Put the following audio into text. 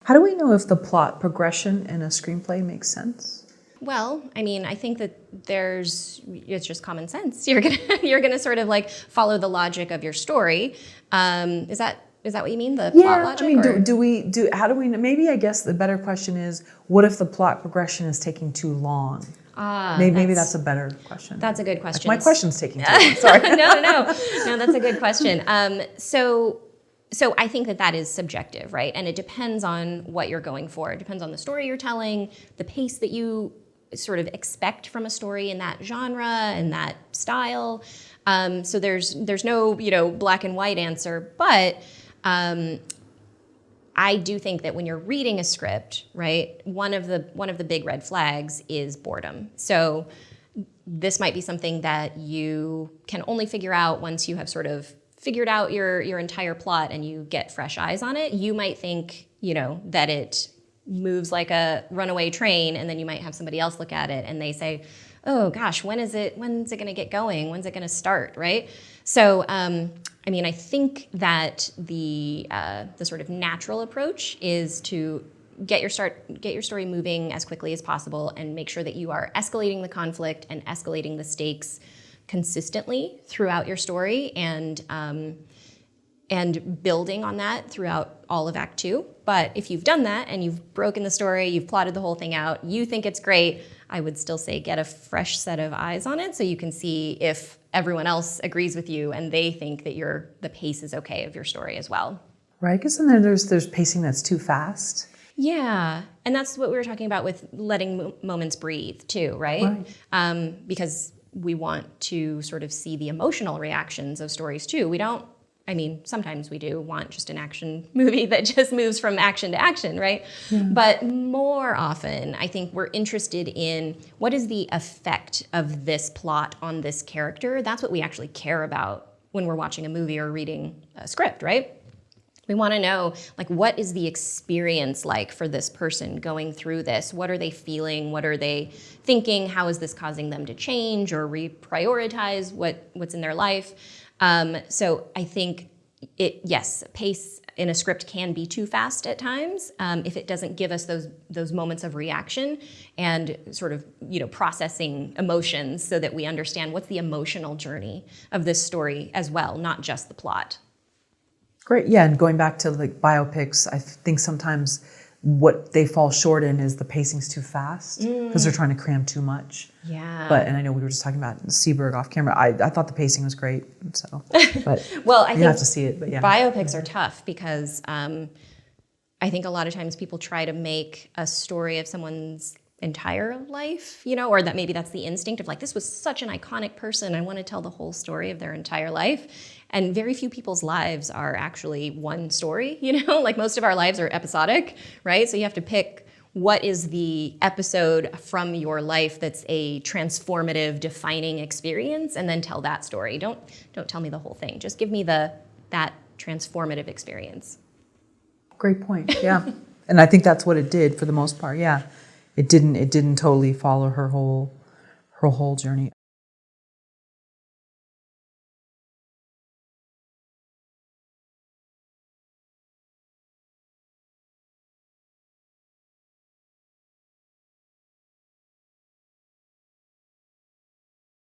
How do we know if the plot progression in a screenplay makes sense? Well, I mean, I think that it's just common sense. You're gonna sort of like follow the logic of your story. Is that what you mean? The plot logic? I mean, how do we, maybe I guess the better question is, what if the plot progression is taking too long? Maybe that's a better question. That's a good question. My question's taking too long, sorry. No, that's a good question. So I think that is subjective, right? And it depends on what you're going for. It depends on the story you're telling, the pace that you sort of expect from a story in that genre and that style. So there's no black and white answer, but I do think that when you're reading a script, right, one of the big red flags is boredom. So this might be something that you can only figure out once you have sort of figured out your entire plot and you get fresh eyes on it. You might think, that it moves like a runaway train, and then you might have somebody else look at it and they say, oh gosh, when's it going to get going? When's it going to start, right? So, I mean, I think that the sort of natural approach is to get your story moving as quickly as possible and make sure that you are escalating the conflict and escalating the stakes consistently throughout your story and building on that throughout all of Act 2. But if you've done that and you've broken the story, you've plotted the whole thing out, you think it's great, I would still say get a fresh set of eyes on it so you can see if everyone else agrees with you and they think that the pace is okay of your story as well. Right, because then there's pacing that's too fast. Yeah, and that's what we were talking about with letting moments breathe too, right? Because we want to sort of see the emotional reactions of stories too. Sometimes we do want just an action movie that just moves from action to action, right? Yeah. But more often, I think we're interested in what is the effect of this plot on this character. That's what we actually care about when we're watching a movie or reading a script, right? We want to know, like, what is the experience like for this person going through this? What are they feeling? What are they thinking? How is this causing them to change or reprioritize what's in their life? So I think pace in a script can be too fast at times if it doesn't give us those moments of reaction and sort of processing emotions so that we understand what's the emotional journey of this story as well, not just the plot. Great, yeah, and going back to like biopics, I think sometimes what they fall short in is the pacing's too fast because they're trying to cram too much. Yeah. And I know we were just talking about Seberg off camera. I thought the pacing was great, so. But well, I think have to see it. But yeah, biopics are tough because I think a lot of times people try to make a story of someone's entire life, or that maybe that's the instinct of like, this was such an iconic person, I want to tell the whole story of their entire life. And very few people's lives are actually one story, like most of our lives are episodic, right? So you have to pick what is the episode from your life that's a transformative, defining experience, and then tell that story. Don't tell me the whole thing. Just give me that transformative experience. Great point, yeah. And I think that's what it did for the most part, yeah. It didn't totally follow her whole journey.